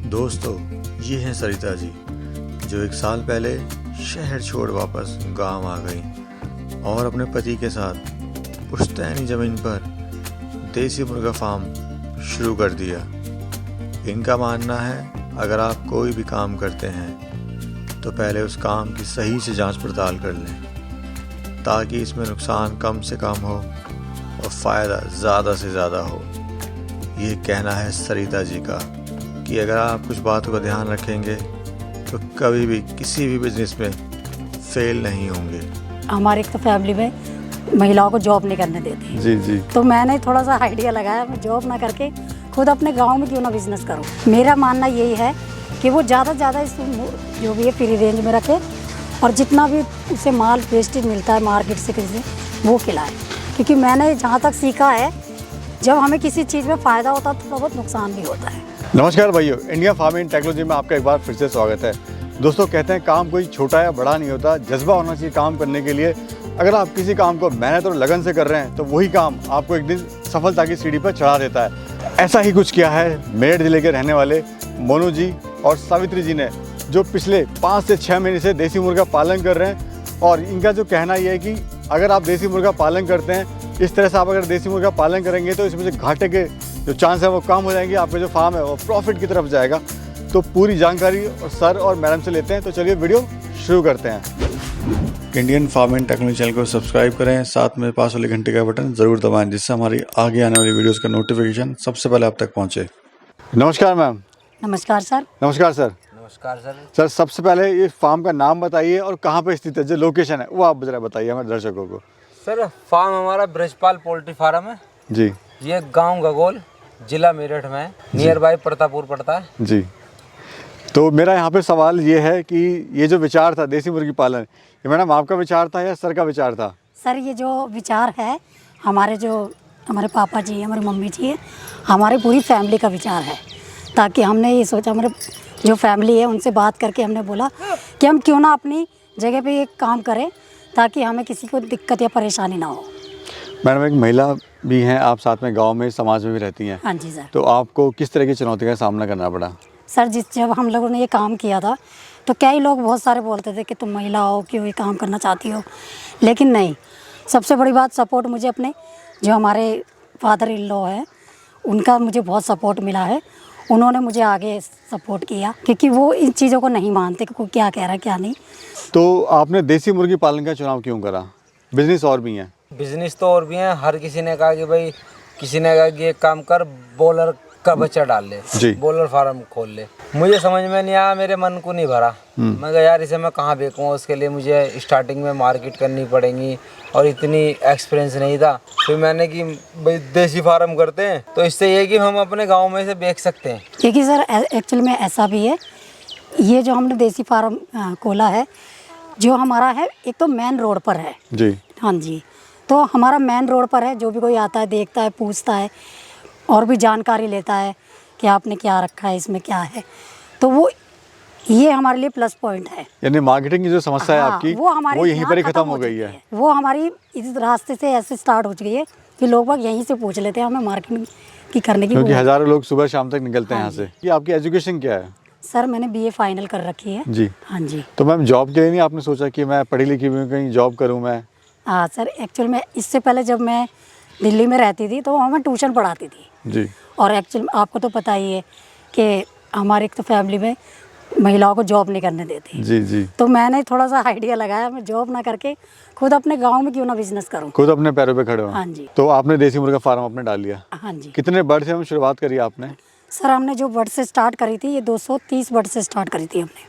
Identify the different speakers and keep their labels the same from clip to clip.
Speaker 1: दोस्तों, ये हैं सरिता जी, जो 1 साल पहले शहर छोड़ वापस गांव आ गई और अपने पति के साथ पुश्तैनी ज़मीन पर देसी मुर्गा फार्म शुरू कर दिया। इनका मानना है, अगर आप कोई भी काम करते हैं तो पहले उस काम की सही से जांच पड़ताल कर लें, ताकि इसमें नुकसान कम से कम हो और फ़ायदा ज़्यादा से ज़्यादा हो। ये कहना है सरिता जी का कि अगर आप कुछ बातों का ध्यान रखेंगे तो कभी भी किसी भी बिजनेस में फेल नहीं होंगे।
Speaker 2: हमारे एक तो फैमिली में महिलाओं को जॉब नहीं करने देते।
Speaker 1: जी जी।
Speaker 2: तो मैंने थोड़ा सा आइडिया लगाया, मैं जॉब ना करके खुद अपने गांव में क्यों ना बिजनेस करूं। मेरा मानना यही है कि वो ज़्यादा से ज़्यादा इस जो भी है फ्री रेंज में रखे और जितना भी उसे माल वेस्टेज मिलता है मार्केट से किसी वो खिलाए। क्योंकि मैंने जहाँ तक सीखा है, जब हमें किसी चीज़ में फ़ायदा होता है तो बहुत नुकसान भी होता है।
Speaker 3: नमस्कार भाइयों, इंडिया फार्मिंग टेक्नोलॉजी में आपका एक बार फिर से स्वागत है। दोस्तों, कहते हैं काम कोई छोटा या बड़ा नहीं होता, जज्बा होना चाहिए काम करने के लिए। अगर आप किसी काम को मेहनत और लगन से कर रहे हैं तो वही काम आपको एक दिन सफलता की सीढ़ी पर चढ़ा देता है। ऐसा ही कुछ किया है मेरठ जिले के रहने वाले मोनू जी और सावित्री जी ने, जो पिछले 5 से 6 महीने से देसी मुर्गा पालन कर रहे हैं। और इनका जो कहना ये है कि अगर आप देसी मुर्गा पालन करते हैं, इस तरह से आप अगर देसी मुर्गा पालन करेंगे तो इसमें से घाटे के जो चांस है वो कम हो जाएंगे, आपका जो फार्म है वो प्रॉफिट की तरफ जाएगा। तो पूरी जानकारी और सर और मैडम से लेते हैं। तो चलिए वीडियो शुरू करते हैं।
Speaker 1: इंडियन फार्मिंग टेक्नोलॉजी चैनल को सब्सक्राइब करें, साथ में पास वाले घंटे का बटन ज़रूर दबाएं, जिससे हमारी आगे आने वाली वीडियोज़ का नोटिफिकेशन सबसे पहले आप तक पहुँचे।
Speaker 3: नमस्कार मैम।
Speaker 2: नमस्कार सर।
Speaker 3: नमस्कार सर।
Speaker 4: नमस्कार सर।
Speaker 3: सर, सबसे पहले ये फार्म का नाम बताइए और कहाँ पर स्थित है, जो लोकेशन है वो आप जरा बताइए हमारे दर्शकों को।
Speaker 4: सर, फार्म हमारा ब्रजपाल पोल्ट्री फार्म है
Speaker 3: जी।
Speaker 4: ये गांव गगोल, जिला मेरठ में है, नियर बाय प्रतापपुर पड़ता है
Speaker 3: जी। तो मेरा यहाँ पे सवाल ये है कि ये जो विचार था देसी मुर्गी पालन, ये मैडम आपका विचार था या सर का विचार था?
Speaker 2: सर, ये जो विचार है हमारे पापा जी, हमारी मम्मी जी है, हमारी पूरी फैमिली का विचार है। ताकि हमने ये सोचा, हमारे जो फैमिली है उनसे बात करके हमने बोला कि हम क्यों ना अपनी जगह पे ये काम करें, ताकि हमें किसी को दिक्कत या परेशानी ना हो।
Speaker 3: मैडम, एक महिला भी हैं, आप साथ में गांव में समाज में भी रहती हैं।
Speaker 2: हाँ जी सर।
Speaker 3: तो आपको किस तरह की चुनौती का सामना करना पड़ा?
Speaker 2: सर, जब हम लोगों ने ये काम किया था तो कई लोग बहुत सारे बोलते थे कि तुम महिला हो, क्यों ये काम करना चाहती हो। लेकिन नहीं, सबसे बड़ी बात सपोर्ट मुझे अपने जो हमारे फादर इन लॉ है उनका मुझे बहुत सपोर्ट मिला है। उन्होंने मुझे आगे सपोर्ट किया, क्योंकि वो इन चीज़ों को नहीं मानते कि कोई क्या कह रहा है क्या नहीं।
Speaker 3: तो आपने देसी मुर्गी पालन का चुनाव क्यों करा? बिजनेस और भी हैं।
Speaker 4: बिजनेस तो और भी है। हर किसी ने कहा कि भाई, किसी ने कहा कि एक काम कर, बॉलर का बच्चा डाल ले,
Speaker 3: जी।
Speaker 4: बॉलर फार्म खोल ले। मुझे समझ में नहीं आया, मेरे मन को नहीं भरा। मैं कहा यार, इसे मैं कहाँ बेचूँ, उसके लिए मुझे स्टार्टिंग में मार्केट करनी पड़ेगी और इतनी एक्सपीरियंस नहीं था। फिर मैंने कि भाई देसी फार्म करते हैं, तो इससे ये कि हम अपने गाँव में से बेच सकते हैं।
Speaker 2: क्योंकि सर एक्चुअल में ऐसा भी है, ये जो हमने देसी फार्म खोला है, जो हमारा है एक तो मेन रोड पर है।
Speaker 3: जी।
Speaker 2: हाँ जी। तो हमारा मेन रोड पर है, जो भी कोई आता है देखता है, पूछता है और भी जानकारी लेता है कि आपने क्या रखा है, इसमें क्या है। तो वो ये हमारे लिए प्लस पॉइंट है।
Speaker 3: यानी मार्केटिंग की जो समस्या है
Speaker 2: हाँ,
Speaker 3: आपकी,
Speaker 2: वो
Speaker 3: यहीं पर ही खत्म हो गई
Speaker 2: चुकी
Speaker 3: है।
Speaker 2: वो हमारी इस रास्ते से ऐसे स्टार्ट हो चुकी है कि लोग बाग यहीं से पूछ लेते हैं हमें मार्केटिंग की करने की।
Speaker 3: क्योंकि हज़ारों लोग सुबह शाम तक निकलते हैं
Speaker 2: हाँ
Speaker 3: यहाँ से। कि आपकी एजुकेशन क्या है?
Speaker 2: सर, मैंने BA फाइनल कर रखी है।
Speaker 3: जी।
Speaker 2: हाँ जी।
Speaker 3: तो मैम, जॉब के लिए नहीं आपने सोचा कि मैं पढ़ी लिखी हुई हूँ, कहीं जॉब करूँ मैं?
Speaker 2: हाँ सर, एक्चुअल में इससे पहले जब मैं दिल्ली में रहती थी तो वहाँ मैं ट्यूशन पढ़ाती थी।
Speaker 3: जी।
Speaker 2: और एक्चुअल आपको तो पता ही है कि हमारे एक तो फैमिली में महिलाओं को जॉब नहीं करने देते।
Speaker 3: जी जी।
Speaker 2: तो मैंने थोड़ा सा आइडिया लगाया, मैं जॉब ना करके खुद अपने गांव में क्यों ना बिजनेस करूं।
Speaker 3: खुद अपने पैरों पे खड़े हो।
Speaker 2: हाँ जी।
Speaker 3: तो आपने देसी मुर्गा फार्म अपने डाल लिया।
Speaker 2: हाँ जी।
Speaker 3: कितने बर्ड से हम शुरुआत करी आपने?
Speaker 2: सर, हमने जो बर्ड से स्टार्ट करी थी, ये 230 बर्ड से स्टार्ट करी थी हमने।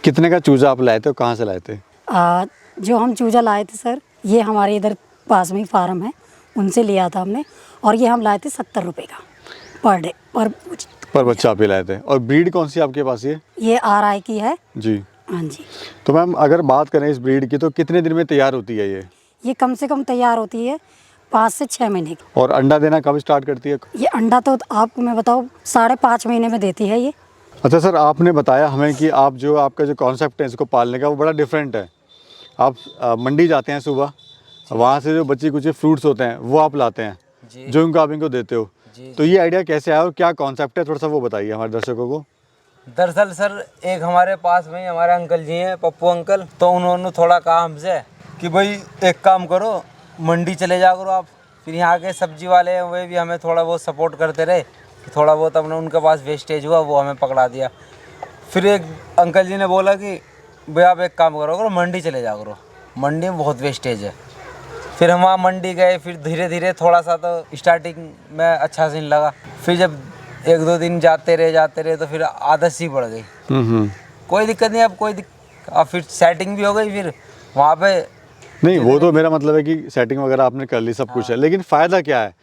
Speaker 3: कितने का चूजा आप लाए थे और कहाँ से लाए थे?
Speaker 2: जो हम चूजा लाए थे सर, ये हमारे इधर पास में ही फार्म है, उनसे लिया था हमने। और ये हम लाए थे 70 रुपये का पर डे
Speaker 3: पर बच्चा आप ही लाए थे। और ब्रीड कौन सी आपके पास? ये
Speaker 2: RI की है।
Speaker 3: जी।
Speaker 2: हाँ जी।
Speaker 3: तो मैम, अगर बात करें इस ब्रीड की, तो कितने दिन में तैयार होती है
Speaker 2: ये कम से कम तैयार होती है 5 से 6 महीने की।
Speaker 3: और अंडा देना कब स्टार्ट करती है?
Speaker 2: ये अंडा तो आपको मैं बताऊँ 5.5 महीने में देती है ये।
Speaker 3: अच्छा सर, आपने बताया हमें कि आपका जो कॉन्सेप्ट है इसको पालने का, वो बड़ा डिफरेंट है। आप मंडी जाते हैं सुबह, वहाँ से जो बच्चे कुछ फ्रूट्स होते हैं वो आप लाते हैं, जो इनको आप इनको देते हो। तो ये आइडिया कैसे आया और क्या कॉन्सेप्ट है, थोड़ा सा वो बताइए हमारे दर्शकों को।
Speaker 4: दरअसल सर एक हमारे पास में ही हमारे अंकल जी हैं, पप्पू अंकल, तो उन्होंने थोड़ा कहा हमसे कि भाई एक काम करो, मंडी चले जाओ करो आप। फिर यहाँ के सब्जी वाले हैं वे भी हमें थोड़ा बहुत सपोर्ट करते रहे, थोड़ा बहुत अपने उनके पास वेस्टेज हुआ वो हमें पकड़ा दिया। फिर एक अंकल जी ने बोला कि भाई आप एक काम करो, मंडी चले जाओ करो, मंडी में बहुत वेस्टेज है। फिर हम वहाँ मंडी गए, फिर धीरे धीरे थोड़ा सा तो स्टार्टिंग में अच्छा सीन लगा। फिर जब 1-2 दिन जाते रहे तो फिर आदत सी पड़ गई। कोई दिक्कत नहीं, अब फिर सेटिंग भी हो गई। फिर वहाँ पे
Speaker 3: नहीं, वो तो मेरा मतलब है कि सेटिंग वगैरह आपने कर ली, सब कुछ है, लेकिन फ़ायदा क्या है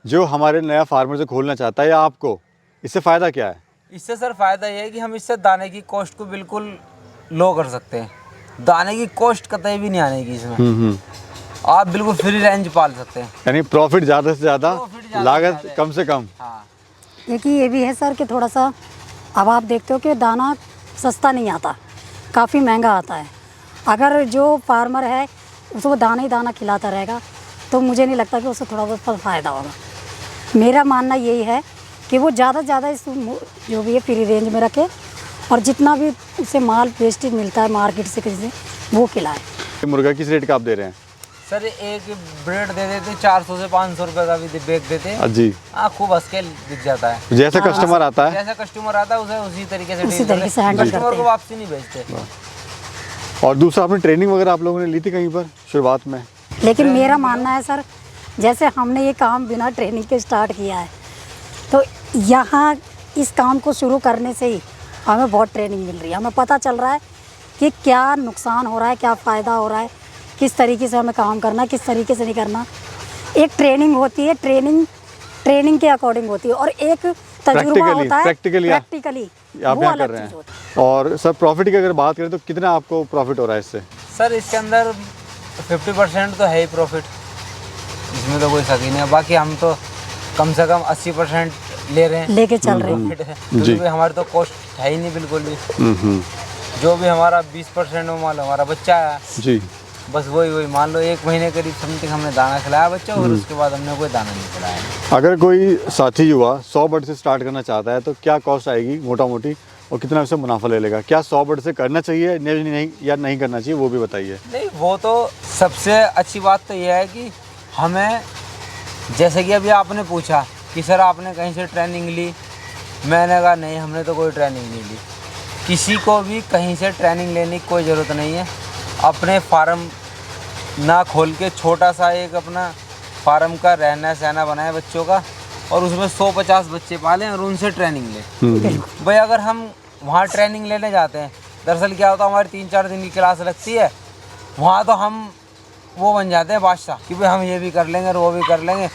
Speaker 3: जो हमारे नया फार्मर से खोलना चाहता है या आपको, इससे फ़ायदा क्या है?
Speaker 4: इससे सर फ़ायदा ये है कि हम इससे दाने की कॉस्ट को बिल्कुल लो कर सकते हैं। दाने की कॉस्ट कतई भी नहीं आने की इसमें, आप बिल्कुल फ्री रेंज पाल सकते हैं।
Speaker 3: यानी प्रॉफिट ज़्यादा से ज़्यादा, लागत कम से कम।
Speaker 4: हाँ,
Speaker 2: देखिए ये भी है सर कि थोड़ा सा अब आप देखते हो कि दाना सस्ता नहीं आता, काफ़ी महंगा आता है। अगर जो फार्मर है उसको दाना ही दाना खिलाता रहेगा तो मुझे नहीं लगता कि उससे थोड़ा बहुत फ़ायदा होगा। मेरा मानना यही है कि वो ज़्यादा से ज़्यादा इस जो भी है फ्री रेंज में रखे और जितना भी उसे माल वेस्टेज मिलता है मार्केट से किसी से वो खिलाए।
Speaker 3: मुर्गा किस रेट का आप दे रहे हैं?
Speaker 4: सर एक ब्रेड दे देते 400 से 500 रुपये का भी बेच देते हैं।
Speaker 3: जी
Speaker 4: हाँ, खूब हंस के दिख जाता है।
Speaker 3: जैसे कस्टमर आता है,
Speaker 4: जैसा कस्टमर आता है उसे उसी तरीके से
Speaker 2: हैंडल
Speaker 4: कस्टमर
Speaker 2: करते
Speaker 4: को
Speaker 2: हैं।
Speaker 4: वापसी नहीं भेजते।
Speaker 3: और दूसरा आपने ट्रेनिंग वगैरह आप लोगों ने ली थी कहीं पर शुरुआत में?
Speaker 2: लेकिन मेरा मानना है सर, जैसे हमने ये काम बिना ट्रेनिंग के स्टार्ट किया है तो यहाँ इस काम को शुरू करने से ही हमें बहुत ट्रेनिंग मिल रही है। हमें पता चल रहा है कि क्या नुकसान हो रहा है, क्या फ़ायदा हो रहा है, किस तरीके से हमें काम करना है, किस तरीके से नहीं करना। एक ट्रेनिंग होती है, ट्रेनिंग के अकॉर्डिंग होती है और एक तजुर्बा होता है प्रैक्टिकली
Speaker 3: आप यहाँ कर रहे हैं। और सर प्रॉफिट की अगर बात करें तो कितना आपको प्रॉफिट हो रहा है इससे?
Speaker 4: सर इसके अंदर 50% तो है ही प्रॉफिट, इसमें तो कोई शक ही नहीं है। बाकी हम तो कम से कम 80% ले रहे हैं,
Speaker 2: लेके चल रहे हैं।
Speaker 4: प्रॉफिट है, क्योंकि हमारे तो कॉस्ट है ही नहीं बिल्कुल भी। जो भी हमारा 20% वो माल हमारा बच्चा है
Speaker 3: जी,
Speaker 4: बस वही मान लो 1 महीने करीब समथिंग हमने दाना खिलाया बच्चा और उसके बाद हमने कोई दाना नहीं खिलाया।
Speaker 3: अगर कोई साथी युवा 100 बर्ड से स्टार्ट करना चाहता है तो क्या कॉस्ट आएगी मोटा मोटी और कितना उससे मुनाफा ले लेगा? क्या 100 बर्ड से करना चाहिए नहीं या नहीं करना चाहिए, वो भी बताइए।
Speaker 4: नहीं, वो तो सबसे अच्छी बात तो यह है कि हमें, जैसे कि अभी आपने पूछा कि सर आपने कहीं से ट्रेनिंग ली, मैंने कहा नहीं हमने तो कोई ट्रेनिंग नहीं ली। किसी को भी कहीं से ट्रेनिंग लेने की कोई ज़रूरत नहीं है। अपने फार्म ना खोल के छोटा सा एक अपना फार्म का रहना सहना बनाए बच्चों का और उसमें 150 बच्चे पालें और उनसे ट्रेनिंग लें। भाई अगर हम वहाँ ट्रेनिंग लेने जाते हैं, दरअसल क्या होता है हमारी 3-4 दिन की क्लास लगती है, वहाँ तो हम वो बन जाते हैं बादशाह कि भाई हम ये भी कर लेंगे और वो भी कर लेंगे।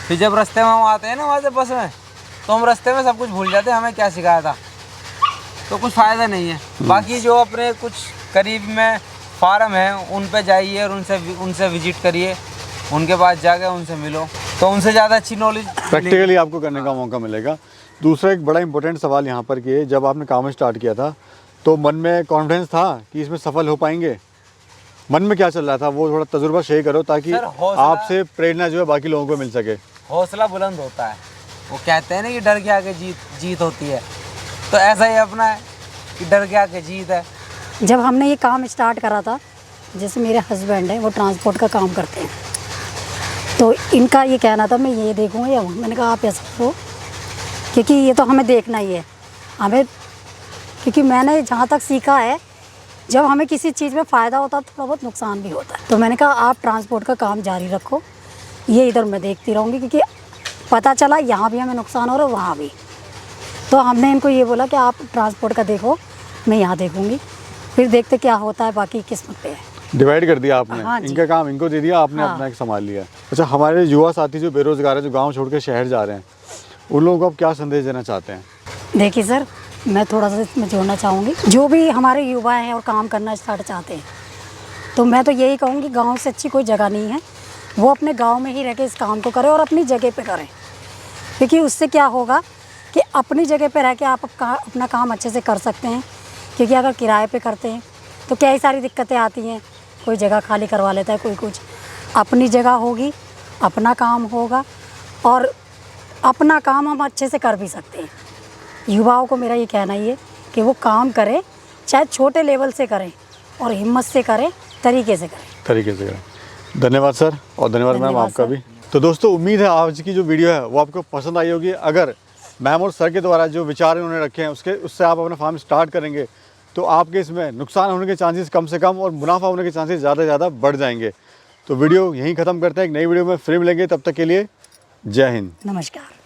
Speaker 4: फिर जब रास्ते में हम आते हैं ना वहाँ से बस में, तो हम रास्ते में सब कुछ भूल जाते हैं हमें क्या सिखाया था, तो कुछ फ़ायदा नहीं है। बाकी जो अपने कुछ करीब में फार्म है उन पे जाइए और उनसे विजिट करिए, उनके पास जाके उनसे मिलो तो उनसे ज़्यादा अच्छी नॉलेज
Speaker 3: प्रैक्टिकली आपको करने का मौका मिलेगा। दूसरा एक बड़ा इंपॉर्टेंट सवाल यहाँ पर कि जब आपने काम स्टार्ट किया था तो मन में कॉन्फिडेंस था कि इसमें सफल हो पाएंगे? मन में क्या चल रहा था वो थोड़ा तजुर्बा शेयर करो ताकि आपसे प्रेरणा जो है बाकी लोगों को मिल सके।
Speaker 4: हौसला बुलंद होता है, वो कहते हैं ना कि डर के आगे जीत होती है, तो ऐसा ही अपना है कि डर के आगे जीत है।
Speaker 2: जब हमने ये काम स्टार्ट करा था, जैसे मेरे हस्बैंड हैं वो ट्रांसपोर्ट का काम करते हैं, तो इनका ये कहना था मैं ये देखूँगा या मैंने कहा आप ऐसा करो क्योंकि ये तो हमें देखना ही है हमें, क्योंकि मैंने जहाँ तक सीखा है जब हमें किसी चीज़ में फ़ायदा होता है थोड़ा बहुत नुकसान भी होता है। तो मैंने कहा आप ट्रांसपोर्ट का काम जारी रखो, ये इधर मैं देखती रहूँगी क्योंकि पता चला यहाँ भी हमें नुकसान हो रहा है वहाँ भी। तो हमने इनको ये बोला कि आप ट्रांसपोर्ट का देखो, मैं यहाँ देखूँगी, फिर देखते क्या होता है, बाकी किस्मत पे है।
Speaker 3: डिवाइड कर दिया आपने।
Speaker 2: हाँ जी।
Speaker 3: इनका काम इनको दे दिया, आपने
Speaker 2: हाँ।
Speaker 3: अपना एक संभाल लिया। अच्छा, हमारे युवा साथी जो बेरोजगार है, जो गांव छोड़ के शहर जा रहे हैं, उन लोगों को आप क्या संदेश देना चाहते हैं?
Speaker 2: देखिए सर, मैं थोड़ा सा इसमें जोड़ना चाहूँगी, जो भी हमारे युवा हैं और काम करना स्टार्ट चाहते हैं, तो मैं तो यही कहूँगी गांव से अच्छी कोई जगह नहीं है, वो अपने गांव में ही रह के इस काम को करें और अपनी जगह पे करें, क्योंकि उससे क्या होगा कि अपनी जगह पे रह के आप अपना काम अच्छे से कर सकते हैं। क्योंकि अगर किराए पे करते हैं तो कई सारी दिक्कतें आती हैं, कोई जगह खाली करवा लेता है, कोई कुछ। अपनी जगह होगी, अपना काम होगा और अपना काम हम अच्छे से कर भी सकते हैं। युवाओं को मेरा ये कहना ही है कि कि वो काम करें, चाहे छोटे लेवल से करें और हिम्मत से करें, तरीके से करें।
Speaker 3: धन्यवाद सर, और धन्यवाद मैम आपका भी। तो दोस्तों, उम्मीद है आज की जो वीडियो है वो आपको पसंद आई होगी। अगर मैम और सर के द्वारा जो विचार इन्होंने रखे हैं उससे आप अपना फार्म स्टार्ट करेंगे तो आपके इसमें नुकसान होने के चांसेस कम से कम और मुनाफा होने के चांसेस ज़्यादा से ज़्यादा बढ़ जाएंगे। तो वीडियो यहीं ख़त्म करते हैं, एक नई वीडियो में फिर मिलेंगे, तब तक के लिए जय हिंद।
Speaker 2: नमस्कार।